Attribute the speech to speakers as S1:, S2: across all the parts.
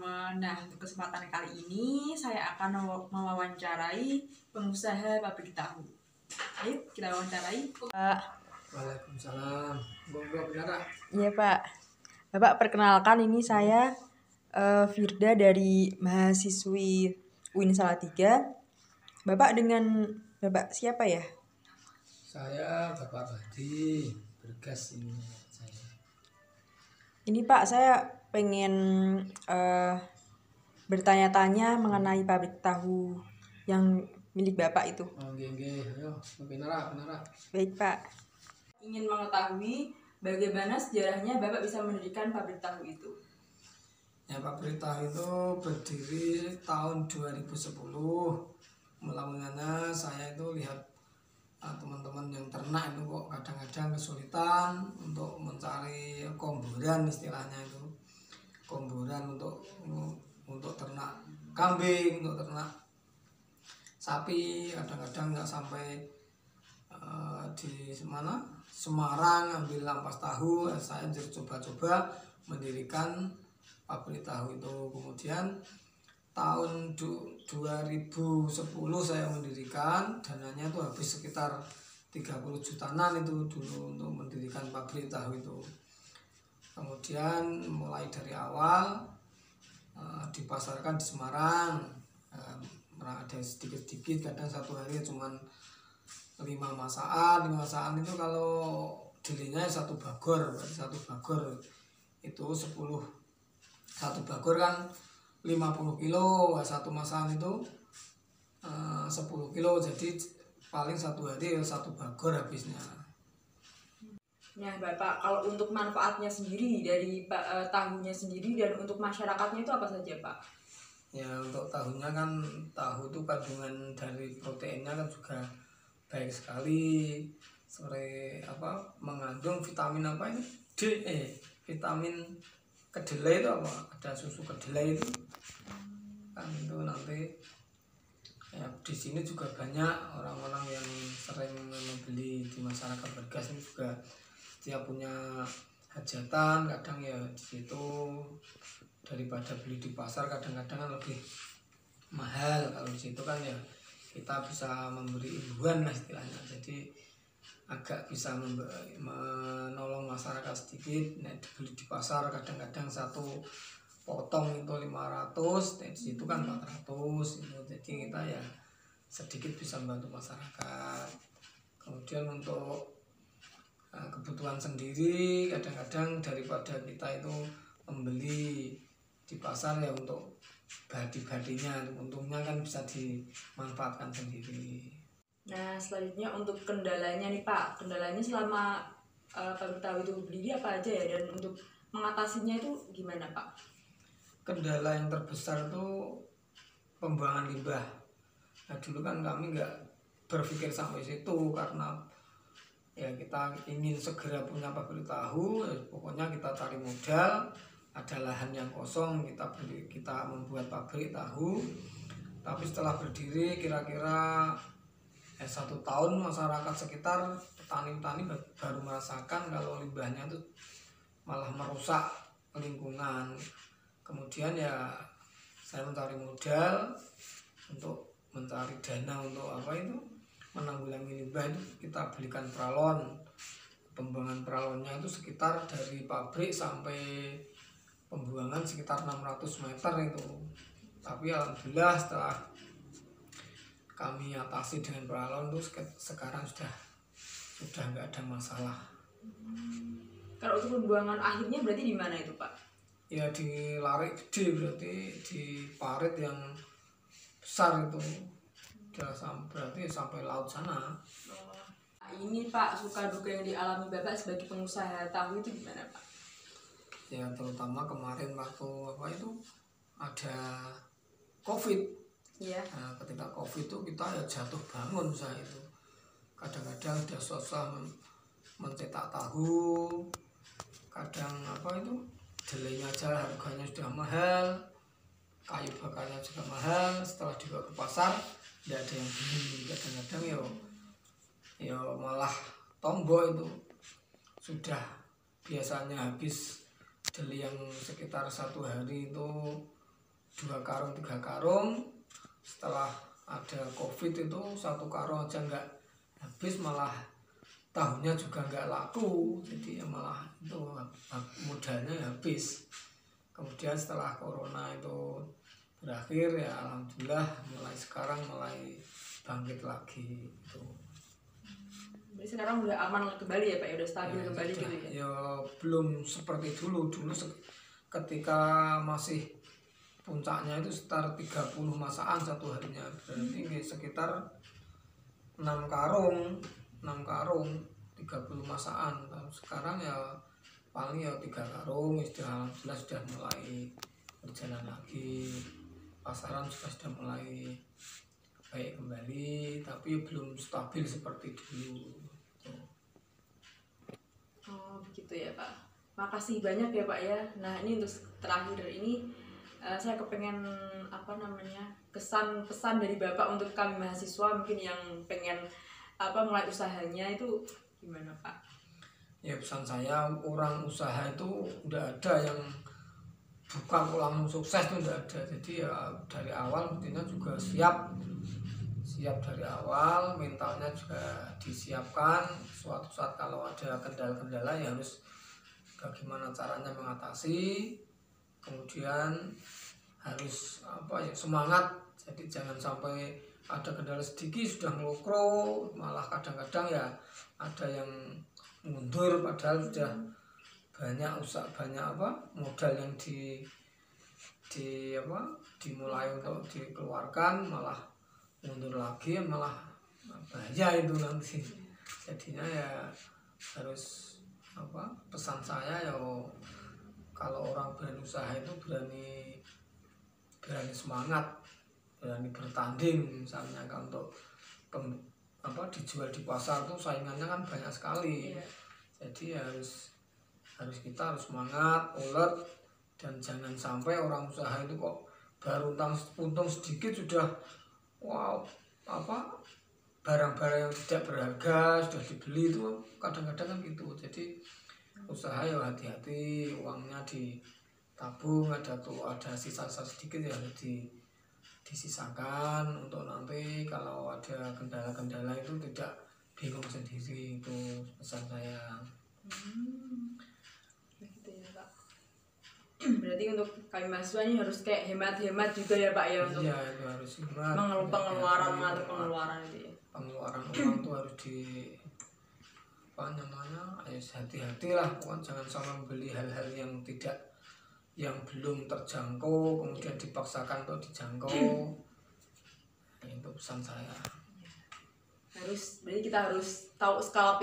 S1: teman-teman. Nah, untuk kesempatan kali ini saya akan mewawancarai pengusaha pabrik tahu. Ayo kita wawancarai. Pak.
S2: Waalaikumsalam. Benar.
S1: Iya Pak. Bapak perkenalkan, ini saya Firda dari mahasiswi UIN Salatiga. Bapak dengan Bapak siapa ya?
S2: Saya Bapak Badi Bergas ini saya.
S1: Ini Pak, saya pengen bertanya-tanya mengenai pabrik tahu yang milik Bapak itu.
S2: Oh, nggih. Ayo, benar.
S1: Baik Pak. Ingin mengetahui bagaimana sejarahnya Bapak bisa mendirikan pabrik tahu itu.
S2: Ya, pabrik tahu itu berdiri tahun 2010. Mula-mulanya saya itu lihat teman-teman yang ternak itu kok kadang-kadang kesulitan untuk mencari komboran, istilahnya itu komboran untuk ternak kambing, untuk ternak sapi. Kadang-kadang nggak sampai di mana Semarang ambil ampas tahu. Saya coba-coba mendirikan pabrik tahu itu. Kemudian tahun 2010 saya mendirikan, dananya itu habis sekitar 30 jutaan itu dulu untuk mendirikan pabrik tahu itu. Kemudian mulai dari awal dipasarkan di Semarang, ada sedikit-sedikit, kadang satu hari cuma 5 masaan itu kalau dilinya satu bagor, berarti satu bagor itu 10, satu bagor kan 50 kilo, satu masaan itu 10 kilo, jadi paling satu hari satu bagor habisnya.
S1: Nah Bapak, kalau untuk manfaatnya sendiri dari tahunya sendiri dan untuk masyarakatnya itu apa saja Pak?
S2: Ya, untuk tahunya kan, tahu itu kandungan dari proteinnya kan juga baik sekali, mengandung vitamin apa ini vitamin kedelai itu ada susu kedelai itu kan, itu nanti ya di sini juga banyak orang-orang yang sering membeli di masyarakat Bergas ini juga setiap punya hajatan kadang ya di situ, daripada beli di pasar kadang-kadang kan lebih mahal. Kalau di situ kan ya kita bisa memberi imbuhan lah istilahnya, jadi agak bisa menolong masyarakat sedikit. Nah, dibeli di pasar kadang-kadang satu potong itu 500, di situ kan 400 itu, jadi kita ya sedikit bisa membantu masyarakat. Kemudian untuk kebutuhan sendiri, kadang-kadang daripada kita itu membeli di pasar ya untuk badi-badinya, untungnya kan bisa dimanfaatkan sendiri.
S1: Nah selanjutnya untuk kendalanya nih Pak, kendalanya selama pabrik tahu itu berdiri apa aja ya, dan untuk mengatasinya itu gimana Pak?
S2: Kendala yang terbesar itu pembuangan limbah. Nah, dulu kan kami nggak berpikir sampai situ, karena ya kita ingin segera punya pabrik tahu, ya pokoknya kita cari modal, ada lahan yang kosong, kita membuat pabrik tahu. Tapi setelah berdiri kira-kira 1 tahun, masyarakat sekitar, petani-petani baru merasakan kalau limbahnya itu malah merusak lingkungan. Kemudian ya saya mencari modal untuk mencari dana untuk menanggulangi limbah itu. Kita belikan pralon. Pembuangan pralonnya itu sekitar dari pabrik sampai pembuangan sekitar 600 meter itu. Tapi alhamdulillah setelah kami atasi dengan pralon itu sekarang sudah nggak ada masalah.
S1: Kalau untuk pembuangan akhirnya berarti di mana itu Pak?
S2: Ya di Larik Gede, berarti di parit yang besar itu, berarti sampai laut sana.
S1: Ini Pak, suka duka yang dialami Bapak sebagai pengusaha tahu itu gimana Pak?
S2: Ya terutama kemarin waktu ada COVID.
S1: Iya.
S2: Nah, ketika COVID itu kita ya jatuh bangun, saya itu kadang-kadang udah susah mencetak tahu, kadang delainya aja harganya sudah mahal, kayu bakarnya juga mahal. Setelah dibawa ke pasar tidak ada yang beli, kadang-kadang ya malah tombol itu sudah biasanya habis delai yang sekitar 1 hari itu 2 karung 3 karung. Setelah ada COVID itu 1 karung aja nggak habis, malah tahunnya juga nggak laku, jadi ya malah itu modalnya habis. Kemudian setelah corona itu berakhir ya alhamdulillah mulai sekarang mulai bangkit lagi itu.
S1: Jadi sekarang udah aman kembali ya Pak ya, udah stabil
S2: Ya,
S1: kembali
S2: sudah.
S1: gitu ya.
S2: Ya belum seperti dulu ketika masih puncaknya itu sekitar 30 masaan satu harinya, berarti sekitar 6 karung 30 masaan. Sekarang ya paling ya 3 karung, alhamdulillah sudah mulai berjalan lagi, pasaran juga sudah mulai baik kembali, tapi belum stabil seperti dulu.
S1: Oh begitu ya Pak, makasih banyak ya Pak ya. Nah ini untuk terakhir ini saya kepengen kesan pesan dari Bapak untuk kami mahasiswa mungkin yang pengen mulai usahanya itu gimana Pak?
S2: Ya pesan saya, orang usaha itu udah ada yang buka pulang sukses itu udah ada. Jadi ya dari awal mestinya juga siap dari awal, mentalnya juga disiapkan. Suatu saat kalau ada kendala-kendala ya harus bagaimana caranya mengatasi. Kemudian harus semangat. Jadi jangan sampai ada kendala sedikit sudah ngelokro, malah kadang-kadang ya ada yang mundur padahal sudah banyak modal yang dimulai untuk dikeluarkan, malah mundur lagi, malah bahaya itu nanti. Jadinya ya harus pesan saya ya, kalau orang berusaha itu berani semangat, berani bertanding. Misalnya kan untuk dijual di pasar tuh saingannya kan banyak sekali. Jadi kita harus semangat, ulet, dan jangan sampai orang usaha itu kok baru untung sedikit sudah barang-barang yang tidak berharga sudah dibeli. Itu kadang-kadang kan gitu. Jadi usaha ya hati-hati, uangnya ditabung, ada sisa sedikit ya harus disisakan untuk nanti kalau ada kendala-kendala itu tidak bingung sendiri. Itu pesan saya.
S1: Begitu ya Pak. Berarti untuk kami mahasiswa ini harus kayak hemat-hemat juga ya Pak ya, untuk
S2: Iya, itu harus hemat.
S1: mengatur pengeluaran itu ya.
S2: Pengeluaran uang itu harus hati-hati lah, jangan sampai membeli hal-hal yang belum terjangkau kemudian dipaksakan untuk dijangkau. Itu pesan saya.
S1: Berarti kita harus tahu skala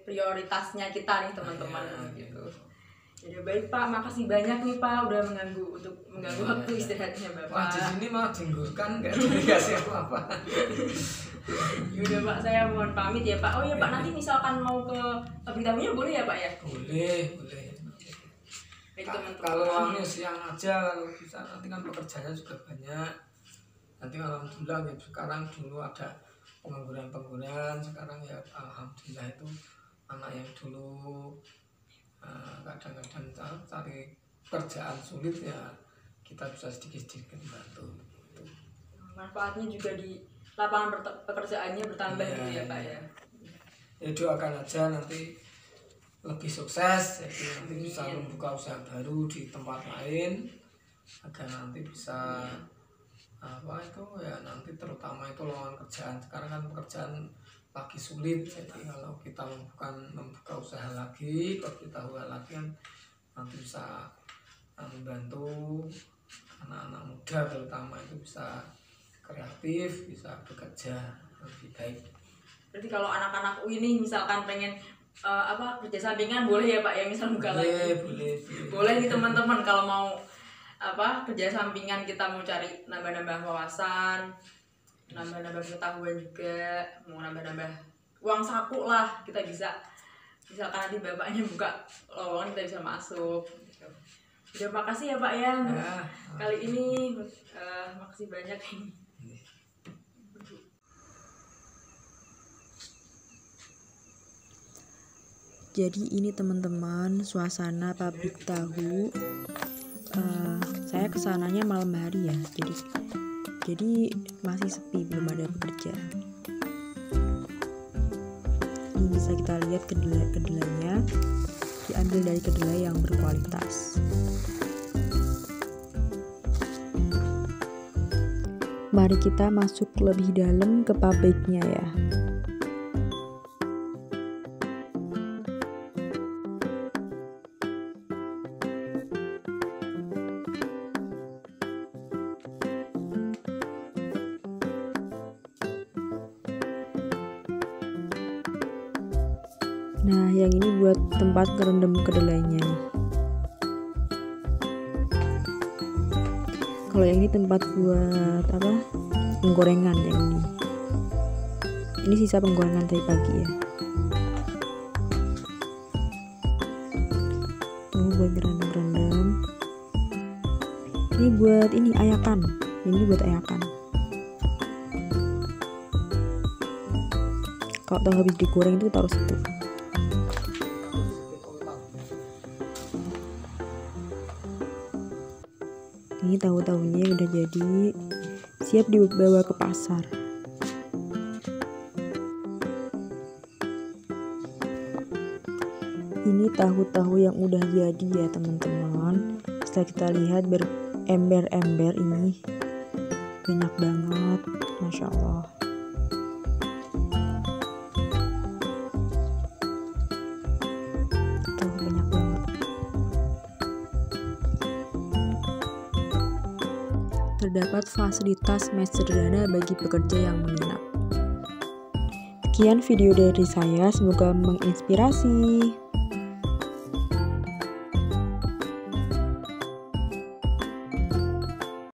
S1: prioritasnya kita nih teman-teman gitu. Jadi baik Pak, makasih banyak nih Pak udah mengganggu waktu istirahatnya Bapak.
S2: Wah, di sini malah jenggurkan nggak dikasih apa-apa.
S1: Yaudah Pak, saya mohon pamit ya Pak. Oh ya Pak, nanti misalkan mau ke pabrik tahunya boleh ya Pak ya?
S2: Boleh.
S1: Baik teman-teman.
S2: Kalau siang aja kalau bisa, nanti kan pekerjaannya juga banyak. Nanti alhamdulillah ya, sekarang dulu ada pengangguran, sekarang ya alhamdulillah itu anak yang dulu kadang-kadang cari kerjaan sulit ya kita bisa sedikit-sedikit bantu.
S1: Manfaatnya juga di lapangan pekerjaannya bertambah gitu ya Pak ya.
S2: Ya doakan aja nanti lebih sukses, jadi nanti bisa membuka usaha baru di tempat lain agar nanti bisa nanti terutama itu lowongan kerjaan. Sekarang kan pekerjaan lagi sulit, jadi kalau kita membuka usaha lagi, beritahu lagi kan nanti bisa membantu anak-anak muda terutama itu bisa kreatif, bisa bekerja lebih baik.
S1: Berarti kalau anak-anak ini misalkan pengen kerja sampingan boleh ya Pak ya, misal buka lagi. Boleh nih teman-teman, kalau mau kerja sampingan, kita mau cari nambah-nambah wawasan, nambah-nambah pengetahuan juga, mau nambah-nambah uang saku lah, kita bisa, misalkan nanti bapaknya buka lowongan kita bisa masuk. Udah, makasih ya Pak ya. Kali ini makasih banyak. Jadi ini teman-teman suasana pabrik tahu.
S3: saya kesananya malam hari ya, jadi masih sepi, belum ada pekerja. Ini bisa kita lihat kedelainya diambil dari kedelai yang berkualitas. Mari kita masuk lebih dalam ke pabriknya ya. Nah, yang ini buat tempat ngerendam kedelainya nih. Kalau yang ini tempat buat apa? Penggorengan yang ini. Ini sisa penggorengan tadi pagi ya. Tuh buat ngerendam. Ini buat ini ayakan. Ini buat ayakan. Kalau tahu habis digoreng itu taruh situ. Ini tahu-tahunya udah jadi, siap dibawa ke pasar. Ini tahu-tahu yang udah jadi ya teman-teman. Setelah kita lihat berember-ember ini, banyak banget, Masya Allah. Tuh banyak banget. Terdapat fasilitas mes sederhana bagi pekerja yang menginap. Sekian video dari saya, semoga menginspirasi.